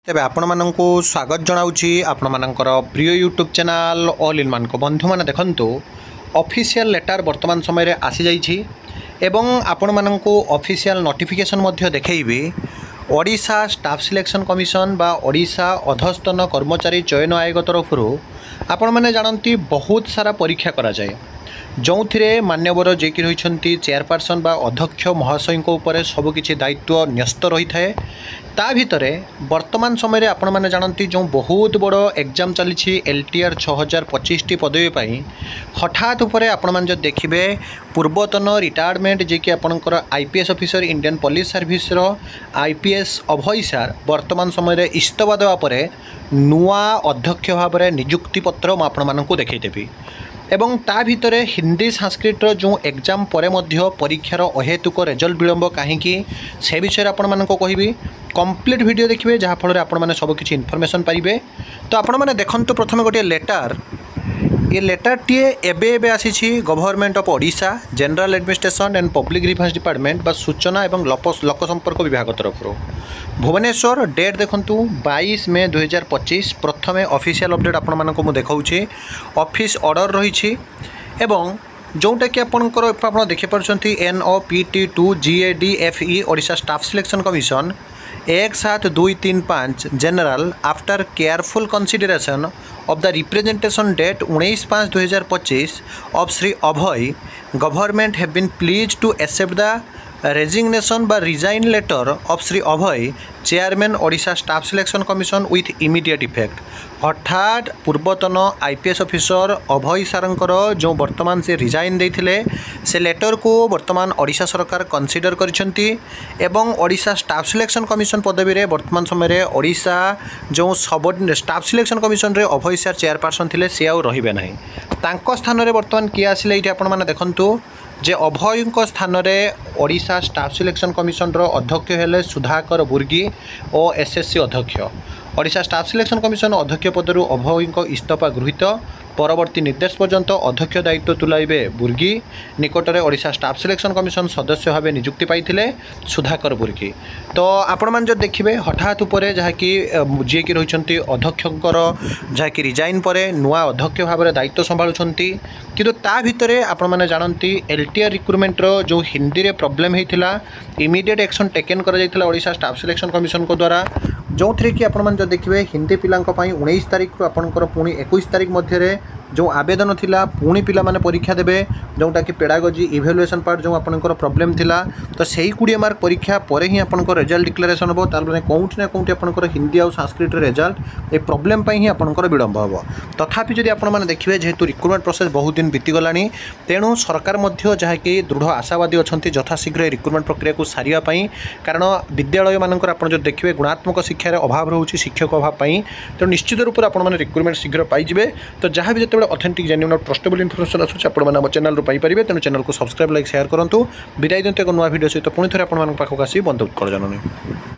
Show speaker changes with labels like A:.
A: तेबे आपको स्वागत जनाऊँगी आपण मानकर प्रिय YouTube channel all in one को बंधु मैंने देखंतु ऑफिशियल लेटर वर्तमान समय आसी जाइछि एवं आपण माननको ऑफिशियल नोटिफिकेशन मध्य देखैबे ओडिशा स्टाफ सिलेक्शन कमिशन बा ओडिशा अधस्तन कर्मचारी चयन आयोग तरफ आपण मैंने जानती बहुत सारा परीक्षा करा जाए जो मान्यवर जे कि रही चेयरपर्सन बा अध्यक्ष महाशय उपर सबकि दायित्व न्यस्त रही थाए ता भितरे वर्तमान समय आपण मैंने जानती जो बहुत बड़ एग्जाम चली LTR 6025 टी पदवी पाई हठात उपरे आपण मैंने जो देखिए पूर्वतन रिटायरमेंट जे कि आपणकर IPS officer Indian police service IPS अभय सार वर्तमान समय इस्तफा देवा परे नुआ अध्यक्ष भाव में नियुक्ति पत्र मुझे देखईदेवी एवं ता भितरे हिंदी संस्कृत जो एग्जाम परे मध्य परीक्षार अहेतुक रिजल्ट विलंब कहीं से विषय आपण मानक कहबी कंप्लीट वीडियो देखिए जहाँफल आपण मैंने सबकि इनफॉरमेशन पाइबे। तो आपण मैंने देखंतु प्रथम गोटे लेटर ये लेटर टी एबे आसी government of Odisha general administration and public reference department बा सूचना एवं लोक संपर्क विभाग तरफ भुवनेश्वर डेट देखंतु 22 मई 2025 प्रथमे ऑफिशियल अपडेट आपण मानक मु देखाउछि ऑफिस ऑर्डर रही एवं जोटा कि आपंकर देखिपार्टी NOPT2 GADFE Odisha staff selection commission 17235 general after careful consideration of the representation date 19/5/2025 of Sri Abhay government have been pleased to accept the resignation by resign letter of Sri Abhay chairman Odisha staff selection commission with immediate effect। हठात पूर्वतन IPS officer अभय सारंकर जो वर्तमान से resign देथिले से letter को वर्तमान ओडिशा सरकार consider करिसेंती एवं ओडिशा स्टाफ सिलेक्शन कमिशन पदवी रे वर्तमान समय रे ओडिशा जो सब स्टाफ सिलेक्शन कमिशन रे अभय सार चेयरपर्सन थिले से आउ रहिबे नाही तांको स्थान रे वर्तमान किए आसिले इठी आपण माने देखंतु जे अभय स्थान रे ओडिशा स्टाफ सिलेक्शन कमिशन रो अध्यक्ष हेले सुधाकर बुर्गी और SSC अध्यक्ष ओडिशा स्टाफ सिलेक्शन कमिशन अध्यक्ष पदरु अभय इस्तफा गृहीत परवर्ती निर्देश पर्यंत अध्यक्ष दायित्व तुलाइबे बुर्गी निकटरे ओडिशा स्टाफ सिलेक्शन कमिशन सदस्य भाव नियुक्ति पाइथिले सुधाकर बुर्गी। तो आपण मान जो देखिए हठात उपरे जहाँकि जी कि रही अध्यक्षर जहाँकि रिजाइन परे नुआ अध्यक्ष भाव में दायित्व संभालुंट किंतु ता भितरे आपण माने जानती LTR रिक्रुटमेंट जो हिंदी रे प्रॉब्लम होता इमीडिएट एक्शन टेकन कर ओडिशा स्टाफ सिलेक्शन कमिशन को द्वारा जो थी कि आपण जो देखिए हिंदी पिला 19 तारीख आपंकर पुणी 21 तारीख मध्य जो आवेदन थिला पुणी पिला माने परीक्षा देबे जोटा कि पेडागोजी इवैल्यूएशन पार्ट जो आपनकर प्रॉब्लम थिला तो सही 20 मार्क परीक्षा परे ही आपनकर रिजल्ट डिक्लेरेशन हो तार माने कोउठ ना कोउठ आपनकर हिंदी और संस्कृत रिजल्ट ए प्रॉब्लम पई ही आपनकर विलंब हो तथापि जदि आपण माने देखिबे जेहेतु रिक्रुटमेंट प्रोसेस बहुत दिन बीती गलानी तेणु सरकार मध्य जहाँकि दृढ़ आशावादी अच्छा यथाशीघ्र रिक्रुटमेंट प्रक्रिया को सारिया पई कारण विद्यालय मानकर आपण जो देखिबे गुणात्मक शिक्षार अभाव रहउछि शिक्षक अभाव पई तो निश्चित रूप से आपण माने रिक्रुटमेंट शीघ्र पाइबे। तो जहाँ भी जो ऑथेंटिक जेन्युइन और ट्रस्टेबल इनफॉरमेशन आसुछि आपण माने चैनल पाई परिबे तेणु चैनल को सब्सक्राइब लाइक शेयर करंतु विदाय दिंतु एक नुआ वीडियो सहित पुणी थे आपण पाखक आसी बंद कर जाननी।